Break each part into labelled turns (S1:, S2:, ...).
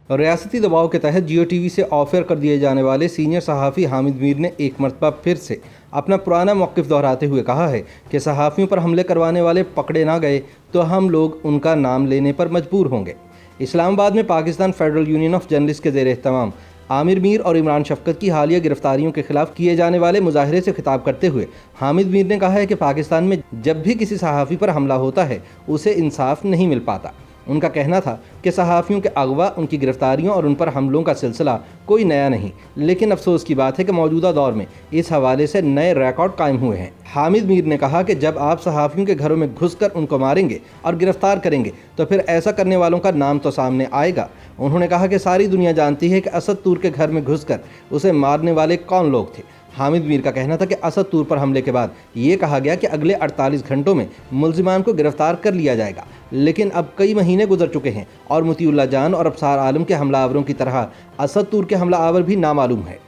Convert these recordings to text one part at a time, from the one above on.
S1: और रियासती दबाव के तहत जियो टीवी से ऑफर कर दिए जाने वाले सीनियर सहाफ़ी हामिद मीर ने एक मरतबा फिर से अपना पुराना मौक़िफ़ दोहराते हुए कहा है कि सहाफ़ियों पर हमले करवाने वाले पकड़े ना गए तो हम लोग उनका नाम लेने पर मजबूर होंगे। इस्लामाबाद में Pakistan federal union of journalist के ज़ेर एहतमाम आमिर मीर और इमरान शफकत की हालिया गिरफ्तारियों के खिलाफ किए जाने वाले मुजाहरे से खिताब करते हुए हामिद मीर ने कहा है कि पाकिस्तान में जब भी किसी सहाफ़ी पर हमला होता है उसे इंसाफ नहीं मिल पाता। उनका कहना था कि सहाफ़ियों के अगवा, उनकी गिरफ्तारियों और उन पर हमलों का सिलसिला कोई नया नहीं, लेकिन अफसोस की बात है कि मौजूदा दौर में इस हवाले से नए रिकॉर्ड कायम हुए हैं। हामिद मीर ने कहा कि जब आप सहाफ़ियों के घरों में घुसकर उनको मारेंगे और गिरफ्तार करेंगे तो फिर ऐसा करने वालों का नाम तो सामने आएगा। उन्होंने कहा कि सारी दुनिया जानती है कि असद तूर के घर में घुसकर उसे मारने वाले कौन लोग थे। हामिद मीर का कहना था कि असद तूर पर हमले के बाद ये कहा गया कि अगले 48 घंटों में मुल्जिमान को गिरफ्तार कर लिया जाएगा, लेकिन अब कई महीने गुजर चुके हैं और मोतीउल्लाह जान और अबसार आलम के हमलावरों की तरह असद तूर के हमलावर भी नामालूम है।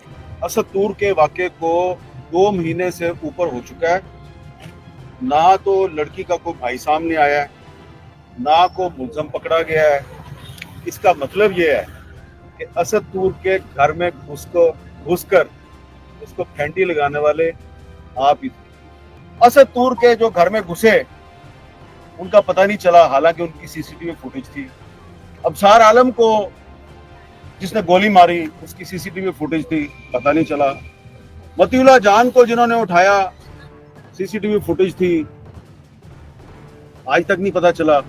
S2: असद तूर के वाक़े को 2 महीने से ऊपर हो चुका है, ना तो लड़की का कोई भाई सामने आया है, ना को मुल्ज़म पकड़ा गया है। इसका मतलब ये है कि असद तूर के घर में घुसकर उसको फेंटी लगाने वाले आप ही थे। असद तूर के जो घर में घुसे उनका पता नहीं चला, हालांकि उनकी सीसीटीवी फुटेज थी। अबसार आलम को जिसने गोली मारी उसकी सीसीटीवी फुटेज थी, पता नहीं चला। मोतीउल्लाह जान को जिन्होंने उठाया सीसीटीवी फुटेज थी, आज तक नहीं पता चला।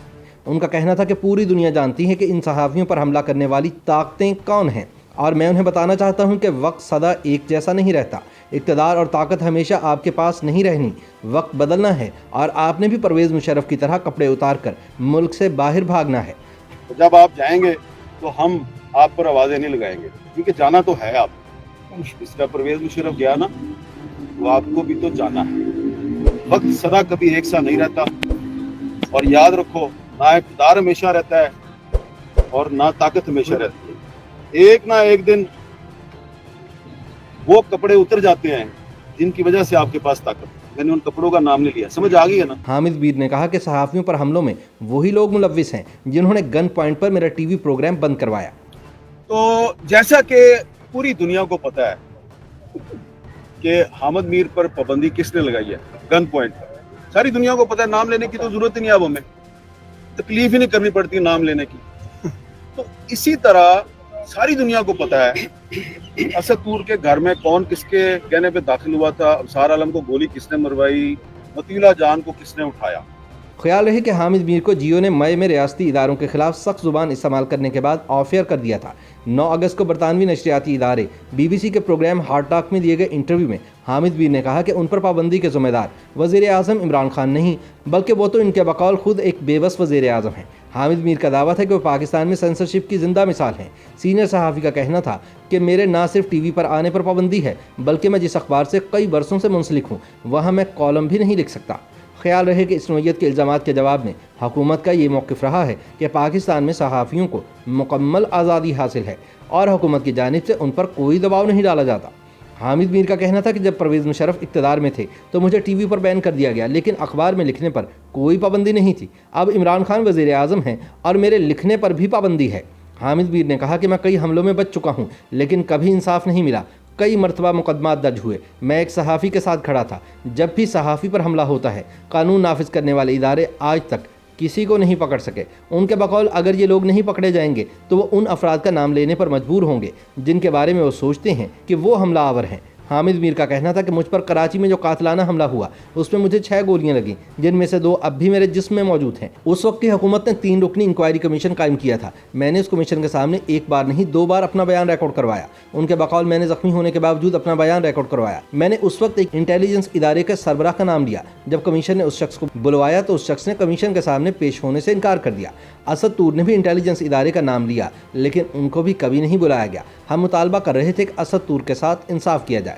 S1: उनका कहना था कि पूरी दुनिया जानती है कि इन सहाफ़ियों पर हमला करने वाली ताकतें कौन हैं और मैं उन्हें बताना चाहता हूं कि वक्त सदा एक जैसा नहीं रहता। इक़्तिदार और ताकत हमेशा आपके पास नहीं रहनी, वक्त बदलना है और आपने भी परवेज़ मुशर्रफ की तरह कपड़े उतार कर मुल्क से बाहर भागना है।
S2: जब आप जाएंगे तो हम आप पर आवाज़ें नहीं लगाएंगे, क्योंकि जाना तो है आप। इस तरह परवेज़ मुशर्रफ गया ना, तो आपको भी तो जाना है। वक्त सदा कभी एक सा नहीं रहता, और याद रखो, ना इक़्तिदार हमेशा रहता है और ना ताकत हमेशा रहती है। एक ना एक दिन वो कपड़े उतर जाते हैं जिनकी वजह से आपके पास ताकत। मैंने उन कपड़ों का नाम ले लिया, समझ आ गई है ना।
S1: हामिद मीर ने कहा कि सहाफ़ियों पर हमलों में वही लोग मुलव्विस हैं जिन्होंने गन पॉइंट पर मेरा टीवी प्रोग्राम बंद करवाया।
S2: तो जैसा कि पूरी दुनिया को पता है कि हामिद मीर पर पाबंदी किसने लगाई है, गन पॉइंट पर, सारी दुनिया को पता है। नाम लेने की तो जरूरत ही नहीं, अब हमें तकलीफ ही नहीं करनी पड़ती नाम लेने की। तो इसी तरह सारी दुनिया को पता है असद तूर के घर में कौन किसके कहने पे दाखिल हुआ था, अबसार आलम को गोली किसने मरवाई, मोतीउल्लाह जान को किसने उठाया।
S1: ख्याल रहे कि हामिद मीर को जियो ने मई में रियासती इदारों के खिलाफ सख्त जुबान इस्तेमाल करने के बाद ऑफेयर कर दिया था। 9 अगस्त को बरतानवी नशरियाती इदारे BBC के प्रोग्राम हार्ड टॉक में दिए गए इंटरव्यू में हामिद मीर ने कहा कि उन पर पाबंदी के ज़िम्मेदार वज़ीर आज़म इमरान खान नहीं, बल्कि वो तो इनके बकौल खुद एक बेबस वज़ीर आज़म हैं। हामिद मीर का दावा था कि वो पाकिस्तान में सेंसरशिप की जिंदा मिसाल हैं। सीनियर सहाफ़ी का कहना था कि मेरे ना सिर्फ टीवी पर आने पर पाबंदी है, बल्कि मैं जिस अखबार से कई बरसों से मुंसलिक हूँ वहाँ मैं कॉलम भी नहीं लिख सकता। ख्याल रहे कि इस नोयत के इल्ज़ामात के जवाब में हुकूमत का ये मौक़िफ़ रहा है कि पाकिस्तान में सहाफ़ियों को मुकम्मल आज़ादी हासिल है और हुकूमत की जानिब से उन पर कोई दबाव नहीं डाला जाता। हामिद मीर का कहना था कि जब परवेज़ मुशर्रफ इक़्तिदार में थे तो मुझे टीवी पर बैन कर दिया गया, लेकिन अखबार में लिखने पर कोई पाबंदी नहीं थी। अब इमरान खान वज़ीर आज़म हैं और मेरे लिखने पर भी पाबंदी है। हामिद मीर ने कहा कि मैं कई हमलों में बच चुका हूँ, लेकिन कभी इंसाफ नहीं मिला। कई मरतबा मुकदमात दर्ज हुए, मैं एक सहाफ़ी के साथ खड़ा था। जब भी सहाफ़ी पर हमला होता है, कानून नाफिज करने वाले इदारे आज तक किसी को नहीं पकड़ सके। उनके बकौल अगर ये लोग नहीं पकड़े जाएंगे तो वो उन अफराद का नाम लेने पर मजबूर होंगे जिनके बारे में वो सोचते हैं कि वो हमलावर हैं। हामिद मीर का कहना था कि मुझ पर कराची में जो कातलाना हमला हुआ उसमें मुझे 6 गोलियां लगीं, जिनमें से 2 अब भी मेरे जिस्म में मौजूद हैं। उस वक्त की हुकूमत ने 3 रुकनी इंक्वायरी कमीशन कायम किया था। मैंने उस कमीशन के सामने एक बार नहीं 2 बार अपना बयान रिकॉर्ड करवाया। उनके बकौल मैंने जख्मी होने के बावजूद अपना बयान रिकॉर्ड करवाया। मैंने उस वक्त एक इंटेलिजेंस इदारे के सरबराह का नाम लिया। जब कमीशन ने उस शख्स को बुलवाया तो उस शख्स ने कमीशन के सामने पेश होने से इनकार कर दिया। असद तूर ने भी इंटेलिजेंस इदारे का नाम लिया, लेकिन उनको भी कभी नहीं बुलाया गया। हम मुतालबा कर रहे थे कि असद तूर के साथ इंसाफ किया जाए।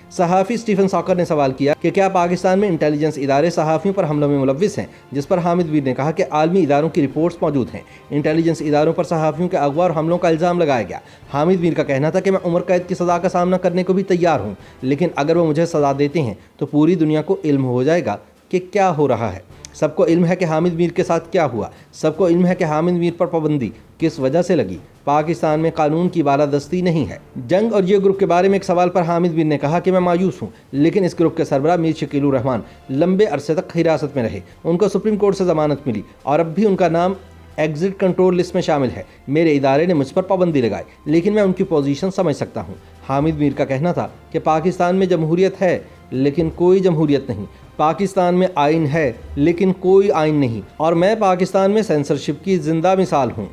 S1: सहाफ़ी स्टीफन सॉकर ने सवाल किया कि क्या पाकिस्तान में इंटेलिजेंस इदारे सहाफ़ियों पर हमलों में मुलव्विस हैं, जिस पर हामिद मीर ने कहा कि आलमी इदारों की रिपोर्ट्स मौजूद हैं। इंटेलिजेंस इदारों पर सहाफ़ियों के अगवा और हमलों का इल्ज़ाम लगाया गया। हामिद मीर का कहना था कि मैं उम्र कैद की सज़ा का सामना करने को भी तैयार हूँ, लेकिन अगर वो मुझे सज़ा देते हैं तो पूरी दुनिया को इल्म हो जाएगा कि क्या हो रहा है। सबको इल्म है कि हामिद मीर के साथ क्या हुआ, सबको इल्म है कि हामिद मीर पर पाबंदी किस वजह से लगी। पाकिस्तान में कानून की बालादस्ती नहीं है। जंग और ये ग्रुप के बारे में एक सवाल पर हामिद मीर ने कहा कि मैं मायूस हूँ, लेकिन इस ग्रुप के सरबराह मीर शकीलुर रहमान लंबे अरसे तक हिरासत में रहे, उनको सुप्रीम कोर्ट से जमानत मिली और अब भी उनका नाम एग्जिट कंट्रोल लिस्ट में शामिल है। मेरे इदारे ने मुझ पर पाबंदी लगाई, लेकिन मैं उनकी पोजीशन समझ सकता हूँ। हामिद मीर का कहना था कि पाकिस्तान में जमहूरियत है लेकिन कोई जमहूरियत नहीं, पाकिस्तान में आइन है लेकिन कोई आइन नहीं, और मैं पाकिस्तान में सेंसरशिप की जिंदा मिसाल हूँ।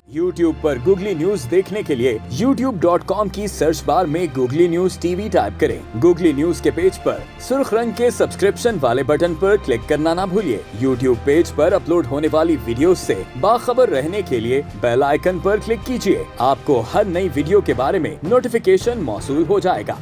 S3: YouTube पर गूगली न्यूज देखने के लिए youtube.com की सर्च बार में गूगली न्यूज टीवी टाइप करें। गूगली न्यूज के पेज पर सुर्ख रंग के सब्सक्रिप्शन वाले बटन पर क्लिक करना ना भूलिए। YouTube पेज पर अपलोड होने वाली वीडियोस से बाखबर रहने के लिए बेल आइकन पर क्लिक कीजिए। आपको हर नई वीडियो के बारे में नोटिफिकेशन मौसूल हो जाएगा।